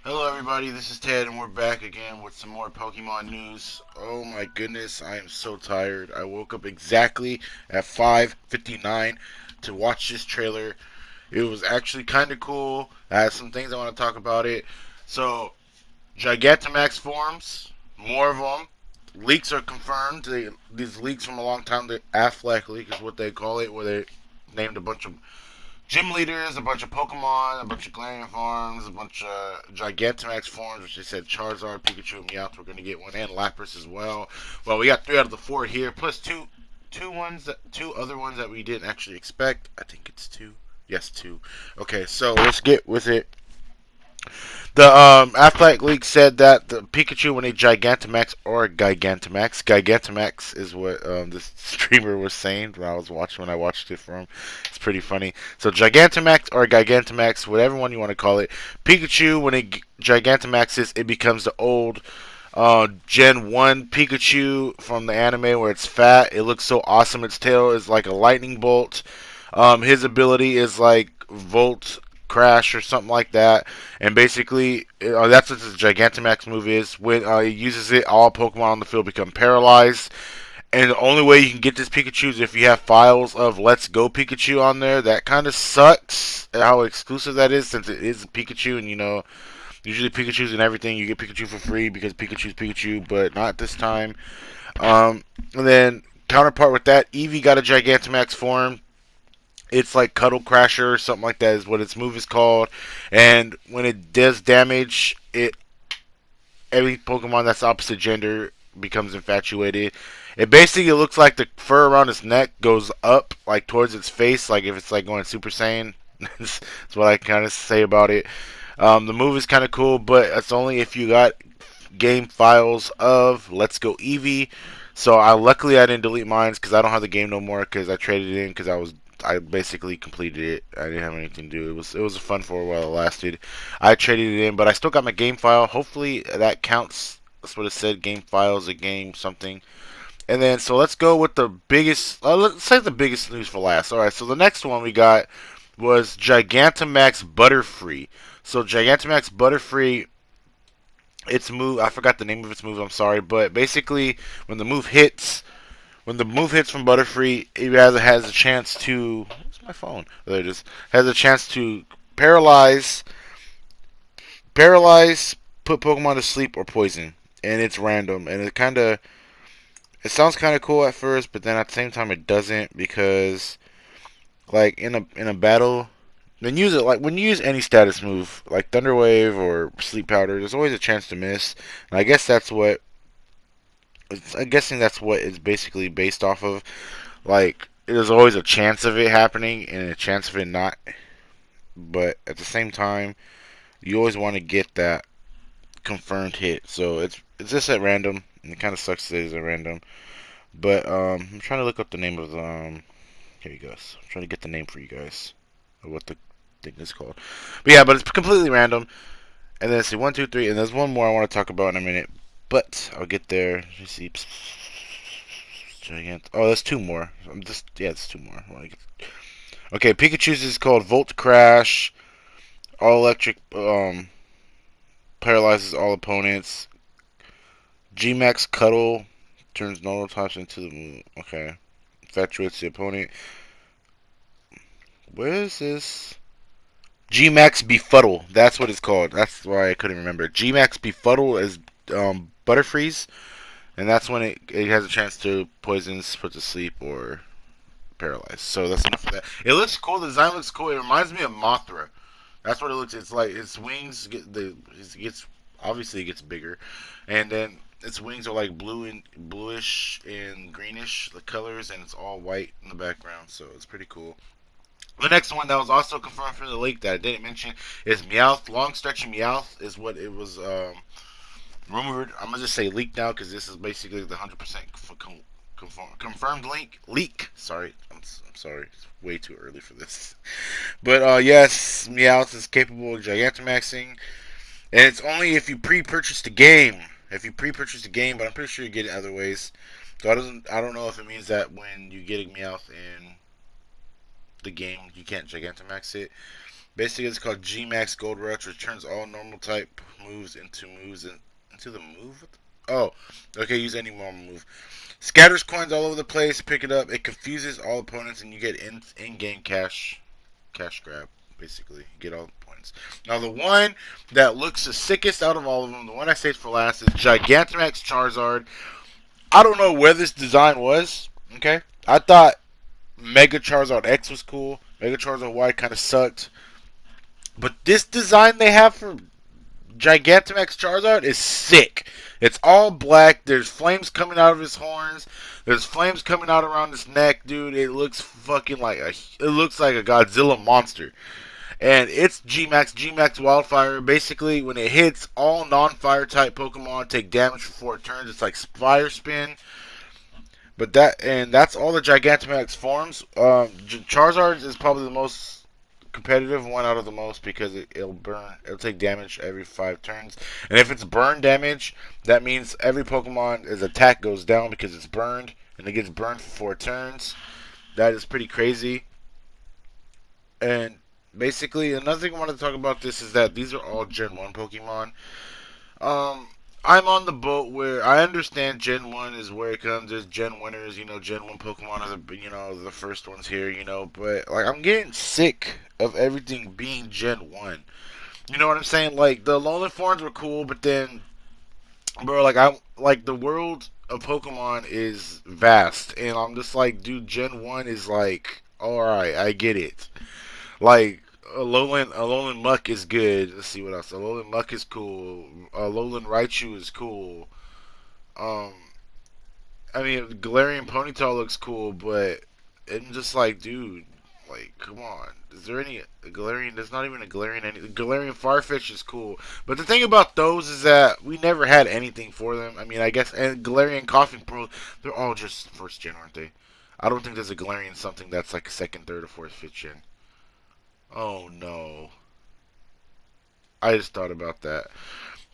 Hello everybody, this is Ted and we're back again with some more Pokemon news. Oh my goodness, I am so tired. I woke up exactly at 5:59 to watch this trailer. It was actually kind of cool. I have some things I want to talk about it. So, Gigantamax forms, more of them. Leaks are confirmed. These leaks from a long time, the Affleck leak is what they call it, where they named a bunch of gym leaders, a bunch of Pokemon, a bunch of Galarian forms, a bunch of Gigantamax forms, which they said Charizard, Pikachu, and Meowth were going to get one, and Lapras as well. Well, we got 3 out of the 4 here, plus two other ones that we didn't actually expect. I think it's two. Yes, two. Okay, so let's get with it. The Athletic League said that the Pikachu when a Gigantamax or a Gigantamax is what this streamer was saying when I watched it from. It's pretty funny. So Gigantamax or Gigantamax, whatever one you want to call it. Pikachu when a Gigantamaxes, it becomes the old Gen 1 Pikachu from the anime where it's fat. It looks so awesome. Its tail is like a lightning bolt. His ability is like Volt Crash or something like that. And basically, that's what this Gigantamax move is. When he uses it, all Pokemon on the field become paralyzed. And the only way you can get this Pikachu is if you have files of Let's Go Pikachu on there. That kind of sucks how exclusive that is since it is Pikachu. And usually Pikachu's and everything, you get Pikachu for free because Pikachu's Pikachu, but not this time. And then counterpart with that, Eevee got a Gigantamax form. It's like Cuddle Crasher or something like that is what its move is called. And when it does damage, it every Pokemon that's opposite gender becomes infatuated. It basically looks like the fur around its neck goes up, like towards its face, like if it's like going Super Saiyan. That's what I kind of say about it. The move is kind of cool, but it's only if you got game files of Let's Go Eevee. So luckily I didn't delete mine because I don't have the game no more because I traded it in because I basically completed it. I didn't have anything to do. It was fun for a while. It lasted. I traded it in, but I still got my game file. Hopefully that counts. That's what it said. Game files, a game something. And then so let's go with the biggest. Let's say the biggest news for last. All right. So the next one we got was Gigantamax Butterfree. So Gigantamax Butterfree, its move, I forgot the name of its move, I'm sorry, but basically when the move hits from Butterfree, it either has a chance to where's my phone? There it is. Has a chance to paralyze paralyze, put Pokemon to sleep or poison. And it's random and it sounds kinda cool at first, but then at the same time it doesn't because like in a battle when you use any status move like Thunder Wave or Sleep Powder, there's always a chance to miss. And I guess I'm guessing that's what it's basically based off of. Like there's always a chance of it happening and a chance of it not. But at the same time, you always want to get that confirmed hit. So it's just at random. And it kind of sucks that it's at random. But I'm trying to look up the name of the. Here you go. I'm trying to get the name for you guys of what the thing is called. But yeah, but it's completely random. And then let's see, one, two, three, and there's one more I want to talk about in a minute, but I'll get there. Let's see, giant. Oh, there's two more. It's two more. Okay, Pikachu's is called Volt Crash. All electric. Paralyzes all opponents. G-Max Cuddle turns normal types into the moon. Okay, infatuates the opponent. Where is this? G-Max Befuddle. That's what it's called. That's why I couldn't remember. G-Max Befuddle is Butterfreeze. And that's when it has a chance to poisons, put to sleep, or paralyze. So that's enough of that. It looks cool. The design looks cool. It reminds me of Mothra. That's what it looks. It's like its wings it gets obviously it gets bigger, and then its wings are like bluish and greenish the colors, and it's all white in the background. So it's pretty cool. The next one that was also confirmed from the leak that I didn't mention is Meowth. Long stretching Meowth is what it was rumored. I'm gonna just say leak now because this is basically the 100% confirmed leak. Sorry, I'm sorry. It's way too early for this. But yes, Meowth is capable of Gigantamaxing, and it's only if you pre-purchase the game. If you pre-purchase the game, but I'm pretty sure you get it other ways. So I don't know if it means that when you get a Meowth in the game, you can't Gigantamax it. Basically, it's called G-Max Gold Rush, which turns all normal type moves into the move. Oh, okay. Use any normal move. Scatters coins all over the place. Pick it up. It confuses all opponents, and you get in-game cash grab. Basically, you get all the points. Now, the one that looks the sickest out of all of them, the one I saved for last, is Gigantamax Charizard. I don't know where this design was. Okay, I thought Mega Charizard X was cool. Mega Charizard Y kind of sucked. But this design they have for Gigantamax Charizard is sick. It's all black. There's flames coming out of his horns. There's flames coming out around his neck, dude. It looks fucking like it looks like a Godzilla monster. And it's G Max Wildfire. Basically, when it hits, all non-fire type Pokemon take damage for 4 turns. It's like Fire Spin. But that's all the Gigantamax forms. Charizard is probably the most competitive one out of the most because it'll take damage every 5 turns, and if it's burn damage, that means every Pokemon's attack goes down because it's burned, and it gets burned for 4 turns. That is pretty crazy. And basically, another thing I wanted to talk about this is that these are all Gen 1 Pokemon. Um, I'm on the boat where I understand Gen 1 is where it comes. There's Gen winners, Gen 1 Pokemon are the first ones here, but like I'm getting sick of everything being Gen 1. You know what I'm saying? Like the Alolan forms were cool, but then bro, like the world of Pokemon is vast and I'm just like, dude, Gen 1 is like, all right, I get it. Like Alolan Muck is good. Let's see what else. Alolan Muck is cool. Alolan Raichu is cool. Um, I mean Galarian Ponyta looks cool, but I'm just like, dude, like, come on. Is there any Galarian? There's not even a Galarian. Galarian Farfetch is cool, but the thing about those is that we never had anything for them. I mean, I guess and Galarian Coughing Pearl, they're all just first gen, aren't they? I don't think there's a Galarian something that's like second, third, or fourth, fifth gen. Oh no. I just thought about that.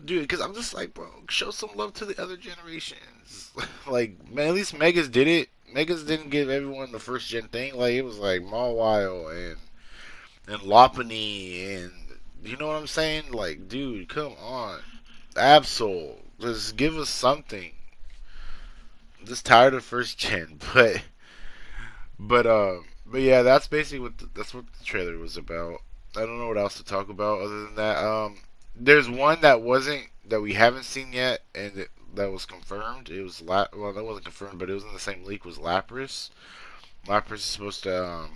Dude, because I'm just like, bro, show some love to the other generations. Like, man, at least Megas did it. Megas didn't give everyone the first gen thing. Like, it was like Mawile and Lopunny and, you know what I'm saying? Like, dude, come on. Absol. Just give us something. I'm just tired of first gen. But yeah, that's basically that's what the trailer was about. I don't know what else to talk about other than that. There's one that we haven't seen yet, and that was confirmed. It was well, that wasn't confirmed, but it was in the same leak. Was Lapras? Lapras is supposed to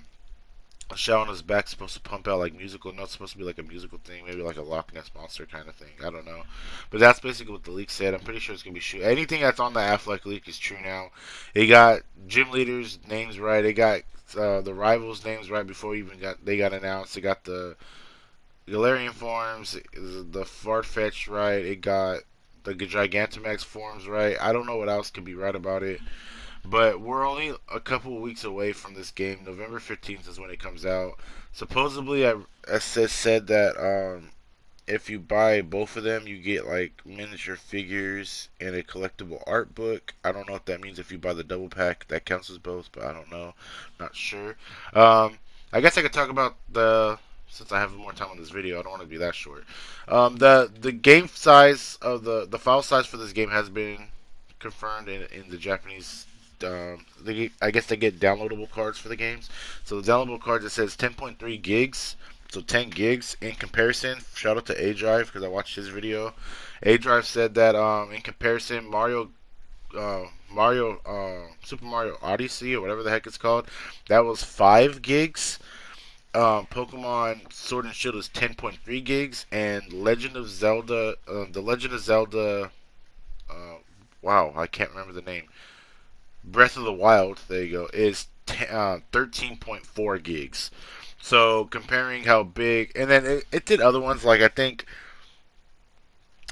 a shell on his back, supposed to pump out like musical notes. Supposed to be like a musical thing, maybe like a Loch Ness monster kind of thing. I don't know, but that's basically what the leak said. I'm pretty sure it's gonna be true. Anything that's on the Affleck leak is true now. It got gym leaders' names right. It got the rivals' names right before they got announced. It got the Galarian forms, the Farfetch right. It got the Gigantamax forms right. I don't know what else could be right about it. But we're only a couple of weeks away from this game. November 15th is when it comes out. Supposedly, I said that if you buy both of them, you get like miniature figures and a collectible art book. I don't know what that means if you buy the double pack. That counts as both, but I don't know. Not sure. I guess I could talk about since I have more time on this video. I don't want to be that short. The game size of the file size for this game has been confirmed in the Japanese. I guess they get downloadable cards for the games. So the downloadable cards, it says 10.3 gigs, so 10 gigs. In comparison, shout out to A Drive because I watched his video. A Drive said that in comparison, Super Mario Odyssey or whatever the heck it's called, that was 5 gigs. Pokemon Sword and Shield is 10.3 gigs, and The Legend of Zelda, uh, wow, I can't remember the name. Breath of the Wild, there you go, is 13.4 gigs. So comparing how big, and then it did other ones like I can't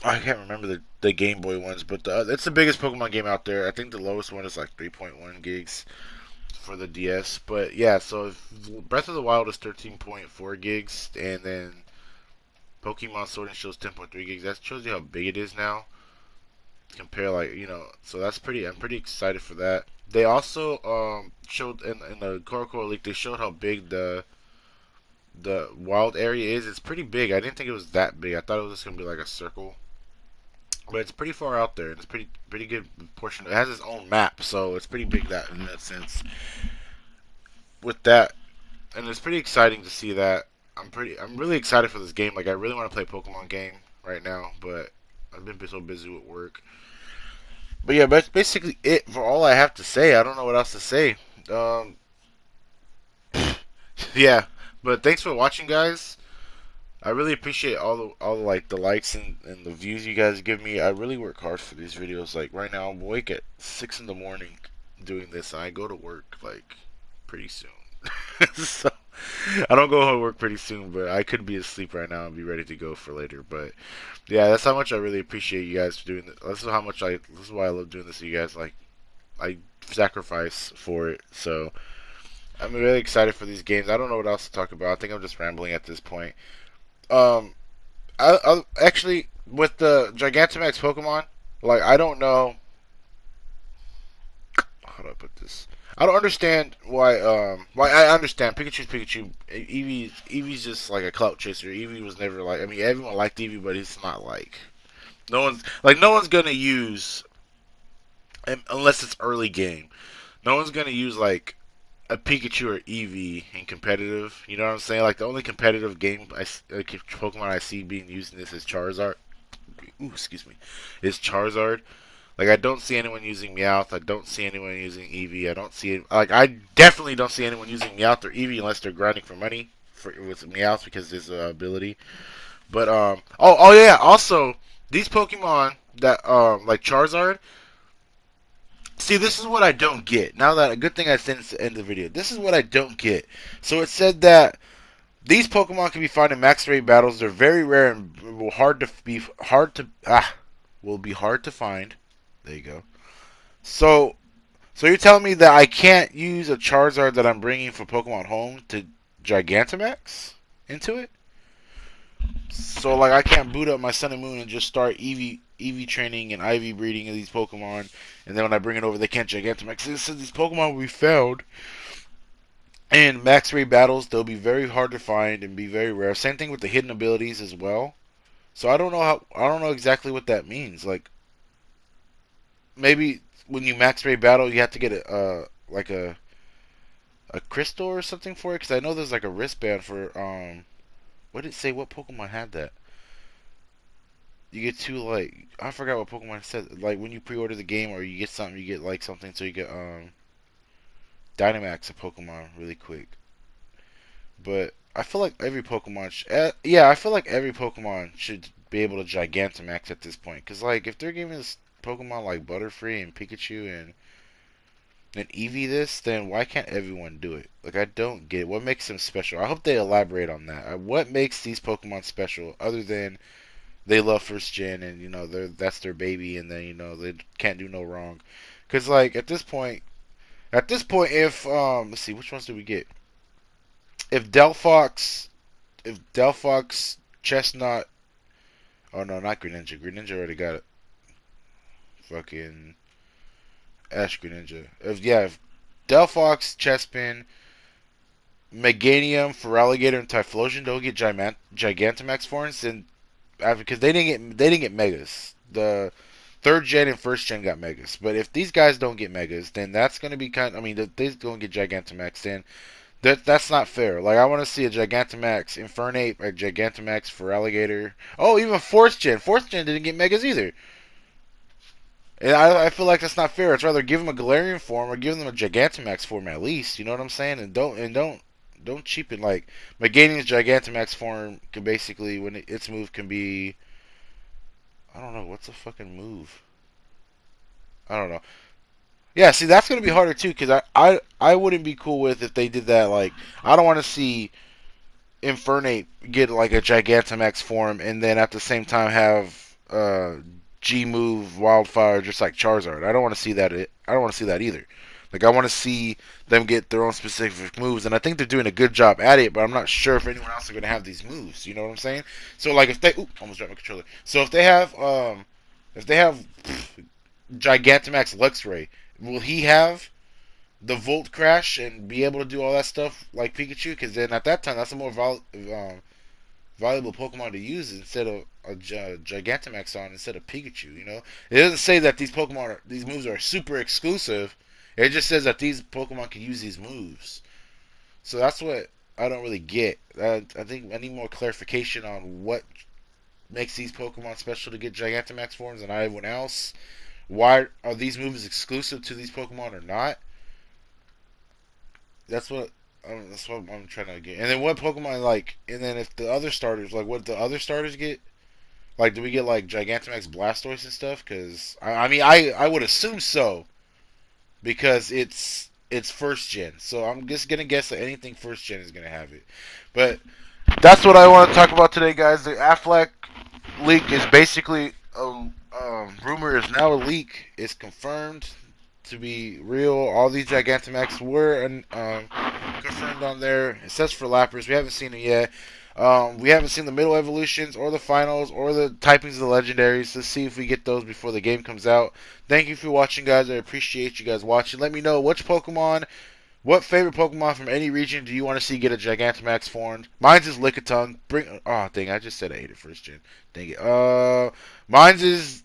remember the Game Boy ones, but it's the biggest Pokemon game out there. I think the lowest one is like 3.1 gigs for the DS. But yeah, so if Breath of the Wild is 13.4 gigs, and then Pokemon Sword and Shield is 10.3 gigs. That shows you how big it is now. Compare so that's pretty. I'm pretty excited for that. They also showed in the Core leak. They showed how big the wild area is. It's pretty big. I didn't think it was that big. I thought it was just gonna be like a circle, but it's pretty far out there. It's pretty good portion. It has its own map, so it's pretty big that in that sense. With that, and it's pretty exciting to see that. I'm really excited for this game. Like I really want to play a Pokemon game right now, but I've been so busy with work. But yeah, that's basically it for all I have to say. I don't know what else to say. Um, yeah, but thanks for watching, guys. I really appreciate all the like the likes and the views you guys give me. I really work hard for these videos. Like right now, I'm awake at 6 in the morning doing this. And I go to work like pretty soon. So I don't go home to work pretty soon, but I could be asleep right now and be ready to go for later. But yeah, that's how much I really appreciate you guys for doing this. This is how much I. This is why I love doing this. To you guys like I sacrifice for it. So I'm really excited for these games. I don't know what else to talk about. I think I'm just rambling at this point. Um, I actually with the Gigantamax Pokemon, like I don't know how do I put this. I don't understand why I understand Pikachu's Pikachu. Eevee's just like a clout chaser. Eevee was never like I mean everyone liked Eevee, but it's not like no one's gonna use unless it's early game. No one's gonna use like a Pikachu or Eevee in competitive. You know what I'm saying? Like the only competitive game like Pokemon I see being used in this is Charizard. Ooh, excuse me, is Charizard. Like I don't see anyone using Meowth. I don't see anyone using Eevee. I don't see like I definitely don't see anyone using Meowth or Eevee unless they're grinding for money with Meowth because his ability. But oh yeah. Also, these Pokemon that like Charizard. See, this is what I don't get. Now that a good thing I said at the end of the video. This is what I don't get. So it said that these Pokemon can be found in max raid battles. They're very rare and will be hard to find. There you go. So you're telling me that I can't use a Charizard that I'm bringing from Pokemon Home to Gigantamax into it? So like I can't boot up my Sun and Moon and just start EV training and IV breeding of these Pokemon, and then when I bring it over, they can't Gigantamax. It says these Pokemon will be found in max raid battles. They'll be very hard to find and be very rare. Same thing with the hidden abilities as well. So I don't know exactly what that means. Like maybe when you max raid battle, you have to get like a crystal or something for it. Because I know there's like a wristband for what did it say? What Pokemon had that? You get two like I forgot what Pokemon said. Like when you pre-order the game or you get something, you get like something. So you get Dynamax a Pokemon really quick. But I feel like every Pokemon, yeah, I feel like every Pokemon should be able to Gigantamax at this point. Cause like if they're giving this Pokemon like Butterfree and Pikachu and Eevee this, then why can't everyone do it? Like I don't get it. What makes them special? I hope they elaborate on that. What makes these Pokemon special other than they love first gen and that's their baby and then they can't do no wrong. Cause like at this point if let's see which ones do we get? If Delphox Chestnut, oh no, not Greninja. Greninja already got it. Fucking Ash Greninja. If Delphox, Chespin, Meganium, Feraligatr, and Typhlosion don't get Gigantamax forms, then because they didn't get Megas. The third gen and first gen got Megas, but if these guys don't get Megas, then that's gonna be kind. I mean, if they don't get Gigantamax, then that's not fair. Like I want to see a Gigantamax Infernape, a Gigantamax Feraligatr. Oh, even fourth gen. Fourth gen didn't get Megas either. And I feel like that's not fair. It's rather give them a Galarian form or give them a Gigantamax form at least. You know what I'm saying? And don't cheapen like Meganium's Gigantamax form can basically when its move can be I don't know what's a fucking move. I don't know. Yeah, see that's gonna be harder too because I wouldn't be cool with if they did that. Like I don't want to see Infernape get like a Gigantamax form and then at the same time have G move Wildfire just like Charizard. I don't want to see that. I don't want to see that either. Like I want to see them get their own specific moves, and I think they're doing a good job at it. But I'm not sure if anyone else is going to have these moves. You know what I'm saying? So like if they, almost dropped my controller. So if they have Gigantamax Luxray, will he have the Volt Crash and be able to do all that stuff like Pikachu, because then at that time that's a more valuable Pokemon to use instead of a Gigantamax on instead of Pikachu. You know, it doesn't say that these moves are super exclusive. It just says that these Pokemon can use these moves. So that's what I don't really get. I think I need more clarification on what makes these Pokemon special to get Gigantamax forms and everyone else. Why are these moves exclusive to these Pokemon or not? That's what that's what I'm trying to get. And then what Pokemon like? And then if the other starters like, what the other starters get? Like, do we get like Gigantamax, Blastoise, and stuff? Because I mean, I would assume so because it's first gen. So I'm just gonna guess that anything first gen is gonna have it. But that's what I want to talk about today, guys. The Aflac leak is basically a rumor is now a leak. It's confirmed to be real. All these Gigantamax were confirmed on there. It says for Lappers. We haven't seen it yet. We haven't seen the middle evolutions or the finals or the typings of the legendaries. Let's see if we get those before the game comes out. Thank you for watching, guys. I appreciate you guys watching. Let me know what favorite Pokemon from any region do you want to see get a Gigantamax formed? Mine's is Lickitung. Dang, I just said I ate it first gen. Dang it. Mine's is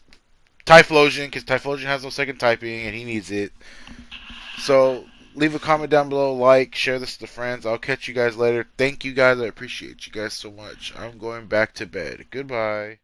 Typhlosion, because Typhlosion has no second typing and he needs it. So leave a comment down below, like, share this to friends. I'll catch you guys later. Thank you guys. I appreciate you guys so much. I'm going back to bed. Goodbye.